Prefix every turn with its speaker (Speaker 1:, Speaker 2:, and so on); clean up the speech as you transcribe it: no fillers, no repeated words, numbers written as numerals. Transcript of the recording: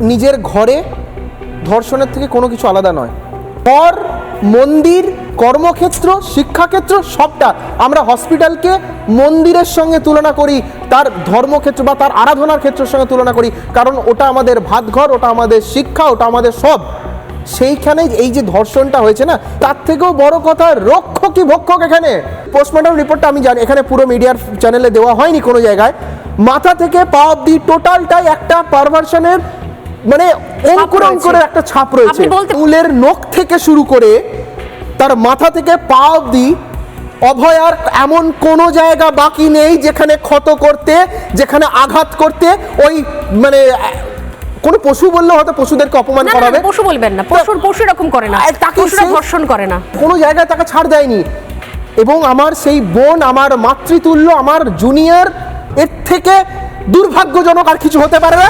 Speaker 1: নিজের ঘরে ধর্ষণের থেকে কোনো কিছু আলাদা নয়। ঘর, মন্দির, কর্মক্ষেত্র, শিক্ষাক্ষেত্র সবটা। আমরা হসপিটালকে মন্দিরের সঙ্গে তুলনা করি, তার ধর্মক্ষেত্র বা তার আরাধনার ক্ষেত্রের সঙ্গে তুলনা করি, কারণ ওটা আমাদের ভাতঘর, ওটা আমাদের শিক্ষা, ওটা আমাদের সব। সেইখানে এই যে ধর্ষণটা হয়েছে না, তার থেকেও বড় কথা রক্ষক কি ভক্ষক। এখানে পোস্টমর্টম রিপোর্টটা আমি জানি, এখানে পুরো মিডিয়ার চ্যানেলে দেওয়া হয়নি কোনো জায়গায়। মাথা থেকে পা অব্দি টোটালটাই একটা পারভার্সনের মানে অঙ্কুরের একটা ছাপ রয়েছে। চুলের নখ থেকে শুরু করে তার মাথা থেকে পা অব্দি অভয়ার এমন কোনো জায়গা বাকি নেই যেখানে ক্ষত করতে, যেখানে আঘাত করতে ওই মানে কোন পশু বললে হয়তো পশুদেরকে অপমান করা হবে।
Speaker 2: পশু বলবেন না, পশু এরকম করে না, পশুরা ধর্ষণ করে না,
Speaker 1: কোনো জায়গায় তাকে ছাড় দেয়নি। এবং আমার সেই বোন, আমার মাতৃতুল্য, আমার জুনিয়র, এর থেকে দুর্ভাগ্যজনক আর কিছু হতে পারে না।